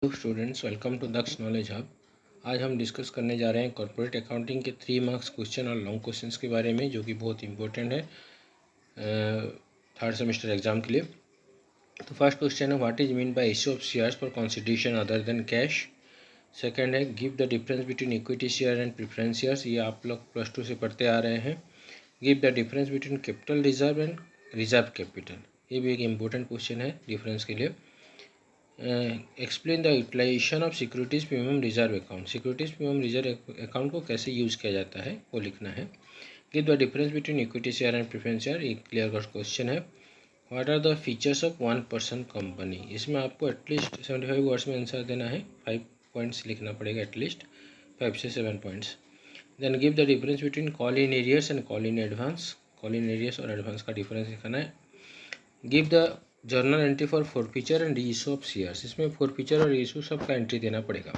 Hello students, welcome to Daksh knowledge hub. आज हम discuss करने जा रहे हैं कॉर्पोरेट अकाउंटिंग के 3 मार्क्स क्वेश्चन और लॉन्ग क्वेश्चंस के बारे में, जो कि बहुत इंपॉर्टेंट है थर्ड सेमेस्टर एग्जाम के लिए। तो फर्स्ट क्वेश्चन है, what is mean by issue of shares for consideration other than cash. Second है, give the difference between equity share and preference shares. ये आप लोग +2 से पढ़ते आ रहे हैं। Give the difference between capital reserve and reserve capital. ये भी एक इम्पोर्टेंट क्वेश्चन है डिफरेंस के लिए। Explain the utilisation of securities premium reserve account. Securities premium reserve account को कैसे यूज़ किया जाता है वो लिखना है। Give the difference between equity share and preference share. एक क्लियर कट क्वेश्चन है। What are the features of 1% company. इसमें आपको एटलीस्ट 75 वर्ड्स में आंसर देना है। 5 पॉइंट्स लिखना पड़ेगा, एटलीस्ट 5 से 7 points. Then give the difference between call in arrears and call in advance. Call in arrears और एडवांस का डिफरेंस लिखना है। Give the journal entry for forfeiture and reissue of shares. इसमें फॉरफीचर और reissue सब का entry देना पड़ेगा।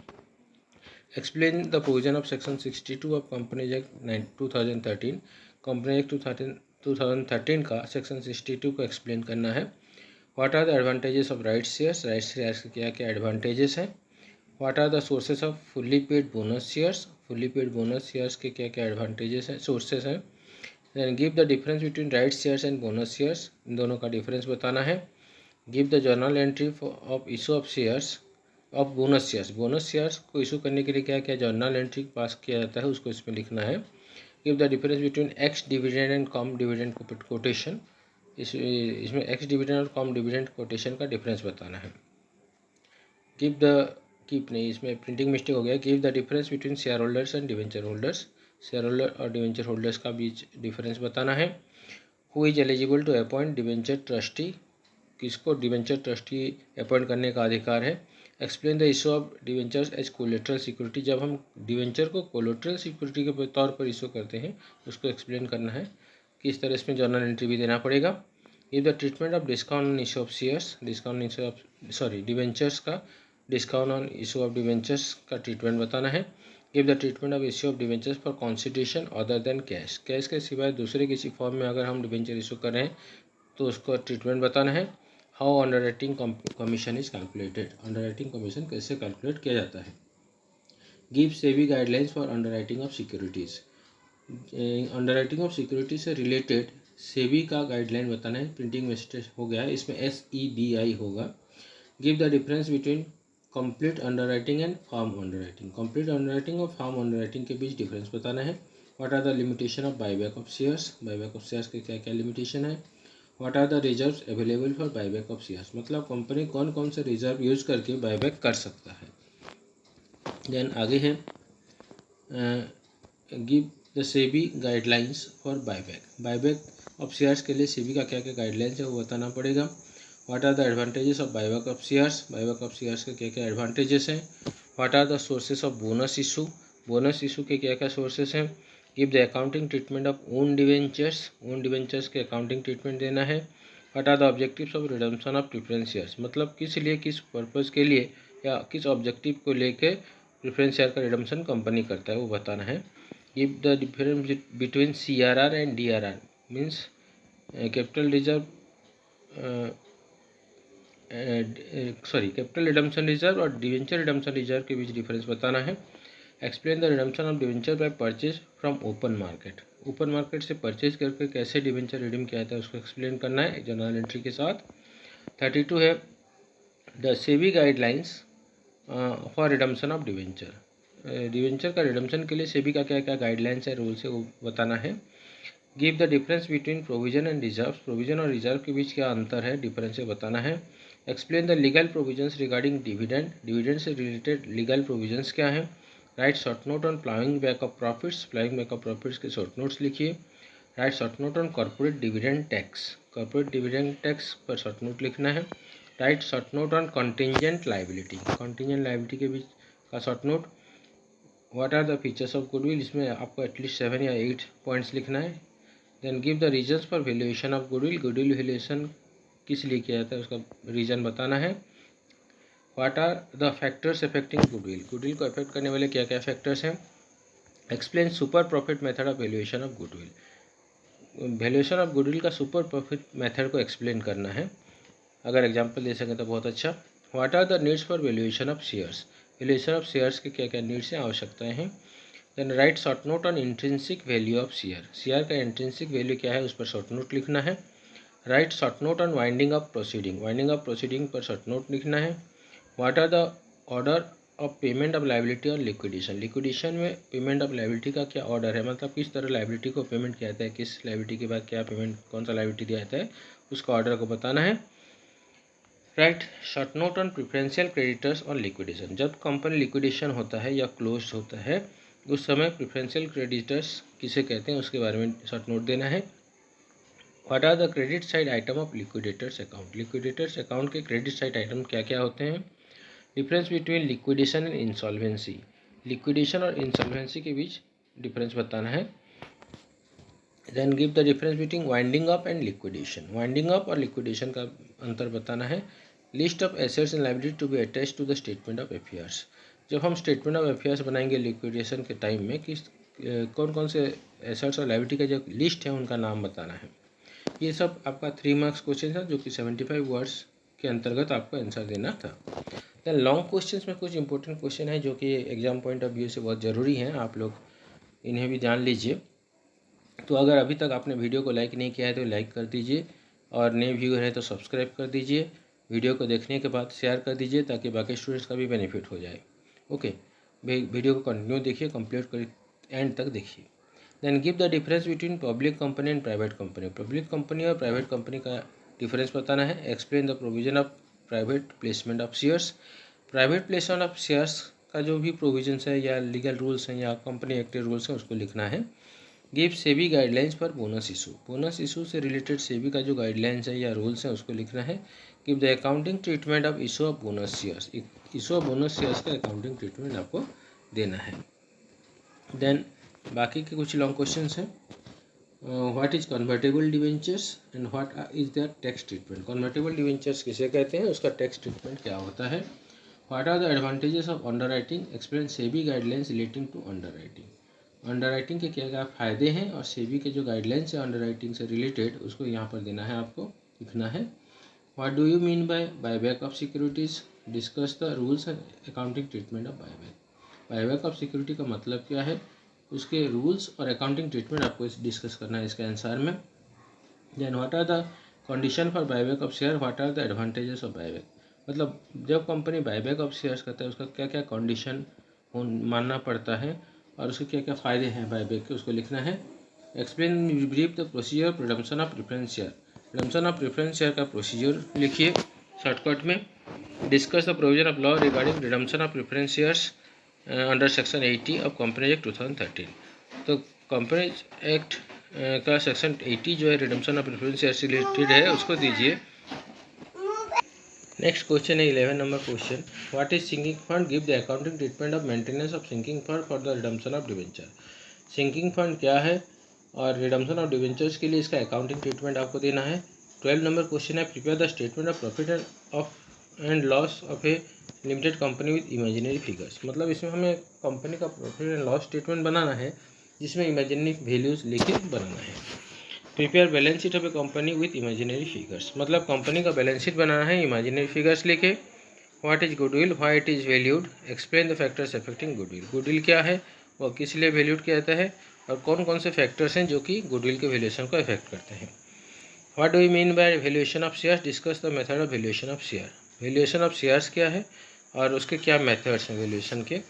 Explain the provision of section 62 of companies act 2013। Company act 2013 का सेक्शन 62 को एक्सप्लेन करना है। What are the advantages of right shares. Right shares के क्या क्या एडवांटेजेस हैं। What are the sources of fully paid bonus shares. Fully paid bonus shares के क्या क्या एडवांटेजेस हैं, सोर्सेज हैं। Then give the difference between right shares and bonus shares. इन दोनों का डिफरेंस बताना है। Give the journal entry of issue of shares of bonus shares. Bonus shares को इशू करने के लिए क्या क्या जर्नल एंट्री पास किया जाता है, उसको इसमें लिखना है। Give the difference between ex dividend and cum dividend quotation. इसमें एक्स डिविडेंड और कॉम डिविडेंड कोटेशन का डिफरेंस बताना है। गिव द इसमें प्रिंटिंग मिस्टेक हो गया। Give the difference between share holders and debenture holders. Share holder और debenture holders का बीच डिफरेंस बताना है। Who is eligible to appoint debenture trustee. किसको डिवेंचर ट्रस्टी अपॉइंट करने का अधिकार है। Explain the issue of debentures as collateral security. जब हम डिवेंचर को कोलेट्रल सिक्योरिटी के तौर पर इशू करते हैं उसको एक्सप्लेन करना है। किस तरह इसमें जर्नल एंट्री भी देना पड़ेगा। Give the treatment of discount on issue of shares. Discount issue of debentures का discount on issue of debentures का ट्रीटमेंट बताना है। Give the treatment of issue of debentures for consideration other than cash. Cash के सिवाय दूसरे किसी form में अगर हम डिवेंचर इशू कर रहे हैं तो उसको ट्रीटमेंट बताना है। How underwriting commission is calculated. Underwriting commission कैसे कैलकुलेट किया जाता है। Give SEBI guidelines for underwriting of securities. Underwriting of security से रिलेटेड सेबी का गाइडलाइन बताना है। प्रिंटिंग मिस्टेक हो गया है, इसमें SEBI होगा। Give the difference between complete underwriting and firm underwriting. Complete underwriting और फार्म अंडरराइटिंग के बीच डिफरेंस बताना है। What are the limitation of buyback of shares. Buyback of shares के क्या क्या लिमिटेशन है। What are the reserves available for buyback of shares. मतलब कंपनी कौन कौन से रिजर्व यूज़ करके बाईबैक कर सकता है। देन आगे है give the SEBI guidelines for buyback. Buyback of shares के लिए सेबी का क्या क्या गाइडलाइंस है वो बताना पड़ेगा। What are the advantages of buyback of shares. Buyback of shares के क्या क्या एडवांटेजेस हैं। What are the sources of bonus issue. Bonus issue के क्या क्या सोर्सेस हैं। Give the accounting treatment of own debentures. Own debentures के accounting treatment देना है। What are the objectives of redemption of preference shares. मतलब किस लिए, किस पर्पज़ के लिए या किस ऑब्जेक्टिव को लेकर प्रेफरेंस शेयर का रिडम्पशन कंपनी करता है वो बताना है। Give the difference between CRR and DRR। Means capital reserve capital redemption reserve और डिवेंचर रिडम्पशन रिजर्व के बीच डिफरेंस बताना है। Explain the redemption of debenture by purchase from open market. Open market से परचेज करके कैसे डिवेंचर रिडीम किया जाता है उसको एक्सप्लेन करना है जर्नल एंट्री के साथ। 32 है the SEBI guidelines for redemption of debenture. Debenture का रिडम्पशन के लिए सेबी का क्या क्या गाइडलाइंस है, रूल्स है वो बताना है। Give the difference between provision and reserve. Provision और रिजर्व के बीच क्या अंतर है, डिफरेंस है बताना है। Explain the legal provisions regarding dividend. Dividend से रिलेटेड लीगल प्रोविजंस क्या हैं। Right short note on प्लाइंग back of profits. प्लाइंग back of profits के शॉर्ट नोट्स लिखिए। Right short note on corporate dividend tax. Corporate dividend tax पर short note लिखना है। Write short note on contingent liability. Contingent liability के बीच का short note. What are the features of goodwill. इसमें आपको एटलीस्ट 7 या 8 पॉइंट्स लिखना है। Then give the reasons for valuation of goodwill. Goodwill valuation किस लिए किया जाता है उसका रीज़न बताना है। What are the factors affecting goodwill. Goodwill को अफेक्ट करने वाले क्या क्या फैक्टर्स हैं। Explain super profit method of valuation of goodwill. Valuation of goodwill का सुपर प्रॉफिट मेथड को एक्सप्लेन करना है। अगर एग्जाम्पल दे सकें तो बहुत अच्छा। What are the needs for valuation of shares, valuation of shares के क्या क्या नीड्स हैं, आवश्यकताएं हैं। Then write short note on intrinsic value of share, share का इंट्रिंसिक वैल्यू क्या है उस पर शॉर्ट नोट लिखना है। Write short note on winding of proceeding, winding of proceeding पर शॉर्ट नोट लिखना है। What are the order of payment of liability और लिक्विडेशन, लिक्विडेशन में पेमेंट ऑफ लायबिलिटी का क्या ऑर्डर है, मतलब किस तरह लायबिलिटी को पेमेंट किया जाता है, किस लायबिलिटी के बाद क्या पेमेंट, कौन सा लायबिलिटी दिया जाता है, उसका ऑर्डर को बताना है। Write short note on preferential creditors और लिक्विडेशन, जब कंपनी लिक्विडेशन होता है या क्लोज होता है उस समय प्रिफरेंशियल क्रेडिटर्स किसे कहते हैं उसके बारे में शॉर्ट नोट देना है। What are the credit side item of liquidators account, liquidators account के क्रेडिट साइड आइटम क्या क्या होते हैं। Difference between liquidation and insolvency, liquidation और इंसॉल्वेंसी के बीच डिफरेंस बताना है। Then give the difference between winding up and liquidation, winding up और लिक्विडेशन का अंतर बताना है। List of assets and liability to be attached to the statement of affairs, जब हम स्टेटमेंट ऑफ अफेयर्स बनाएंगे लिक्विडेशन के टाइम में किस कौन कौन से एसेट्स और लायबिलिटी का जो लिस्ट है उनका नाम बताना है। ये सब आपका 3 मार्क्स क्वेश्चन था जो कि 75 वर्ड्स के अंतर्गत आपको आंसर देना था। देन लॉन्ग क्वेश्चंस में कुछ इंपॉर्टेंट क्वेश्चन है जो कि एग्जाम पॉइंट ऑफ व्यू से बहुत ज़रूरी हैं, आप लोग इन्हें भी जान लीजिए। तो अगर अभी तक आपने वीडियो को लाइक नहीं किया है तो लाइक कर दीजिए, और नए व्यूअर है तो सब्सक्राइब कर दीजिए। वीडियो को देखने के बाद शेयर कर दीजिए ताकि बाकी स्टूडेंट्स का भी बेनिफिट हो जाए। ओके, वीडियो को कंटिन्यू देखिए, कंप्लीट कर एंड तक देखिए। Then give the difference between public company and private company, public company और प्राइवेट कंपनी का डिफरेंस बताना है। Explain the provision of private placement of shares, private placement of shares का जो भी प्रोविजंस है या लीगल रूल्स हैं या कंपनी एक्ट रूल्स हैं उसको लिखना है। Give SEBI guidelines for bonus issue, bonus issue से रिलेटेड सेबी का जो गाइडलाइंस है या रूल्स हैं उसको लिखना है। Give the accounting treatment of issue of bonus shares, issue of bonus shares का अकाउंटिंग ट्रीटमेंट आपको देना है। देन बाकी के कुछ लॉन्ग क्वेश्चन हैं। What is convertible debentures and what is the tax treatment, convertible debentures किसे कहते हैं, उसका टैक्स ट्रीटमेंट क्या होता है। What are the advantages of underwriting, explain SEBI guidelines relating to underwriting, underwriting के क्या क्या फ़ायदे हैं और सेबी के जो गाइडलाइंस है अंडरराइटिंग से रिलेटेड उसको यहाँ पर देना है, आपको लिखना है। What do you mean by buyback of securities, discuss the rules and accounting treatment of buyback, buyback of security का मतलब क्या है, उसके रूल्स और अकाउंटिंग ट्रीटमेंट आपको डिस्कस करना है इसके आंसर में। Then what are the condition for buyback of share, what are the advantages of buyback, मतलब जब कंपनी बायबैक ऑफ शेयर्स करता है उसका क्या क्या कंडीशन मानना पड़ता है और उसके क्या क्या फ़ायदे हैं बायबैक के, उसको लिखना है। Explain brief the procedure of redemption of preference share, redemption of preference share का प्रोसीजर लिखिए शॉर्टकट में। Discuss the provision of law regarding redemption of preference shares under section 80 of companies act 2013, तो companies act का section 80 जो है redemption of preference share से related है उसको दीजिए। नेक्स्ट क्वेश्चन है 11 number question, what is sinking fund, give the accounting treatment of maintenance of sinking fund for the redemption of debenture, sinking fund क्या है और रिडम्पशन ऑफ डिवेंचर्स के लिए इसका अकाउंटिंग ट्रीटमेंट आपको देना है। 12 नंबर क्वेश्चन है, prepare the statement of profit and loss of A limited company with imaginary figures, मतलब इसमें हमें कंपनी का प्रॉफिट एंड लॉस स्टेटमेंट बनाना है जिसमें इमेजिनरी वैल्यूज लिखे बनाना है। Prepare balance sheet of A company with imaginary figures, मतलब कंपनी का बैलेंस शीट बनाना है इमेजिनरी फिगर्स लिखे। What is goodwill, why it is valued, explain the factors affecting goodwill, goodwill क्या है वह किस लिए वैल्यूड किया जाता है और कौन कौन से फैक्टर्स हैं जो कि गुडविल के वैल्यूएशन को अफेक्ट करते हैं। What do you mean by valuation of shares, discuss the method of valuation of share, valuation of shares क्या है और उसके क्या मेथड्स हैं वैल्यूएशन के।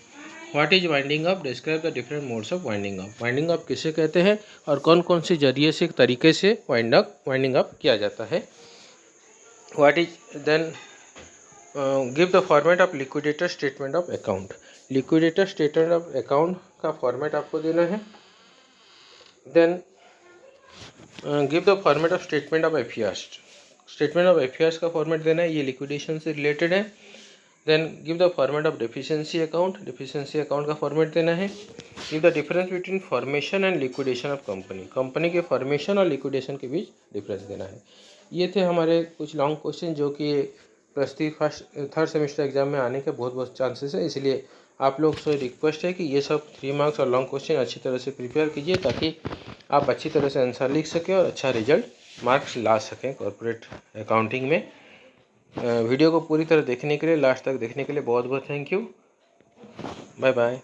What is winding up, describe the different modes of winding up, winding up किसे कहते हैं और कौन कौन से जरिए से तरीके से वाइंडिंग अप किया जाता है। What is then give the format of liquidator statement of account, liquidator statement of account का फॉर्मेट आपको देना है। Then give the format of statement of affairs, statement of affairs का फॉर्मेट देना है, ये लिक्विडेशन से रिलेटेड है। Then give the format of deficiency account, deficiency account का फॉर्मेट देना है। Give the difference between formation and liquidation of company, company के फॉर्मेशन और लिक्विडेशन के बीच डिफरेंस देना है। ये थे हमारे कुछ लॉन्ग क्वेश्चन जो कि थर्ड सेमेस्टर एग्जाम में आने के बहुत बहुत चांसेस है, इसलिए आप लोग से रिक्वेस्ट है कि ये सब 3 मार्क्स और लॉन्ग क्वेश्चन अच्छी तरह से प्रिपेयर कीजिए ताकि आप अच्छी तरह से आंसर लिख सकें और अच्छा रिजल्ट मार्क्स ला सकें कॉर्पोरेट अकाउंटिंग में। वीडियो को पूरी तरह देखने के लिए, लास्ट तक देखने के लिए बहुत बहुत थैंक यू। Bye bye.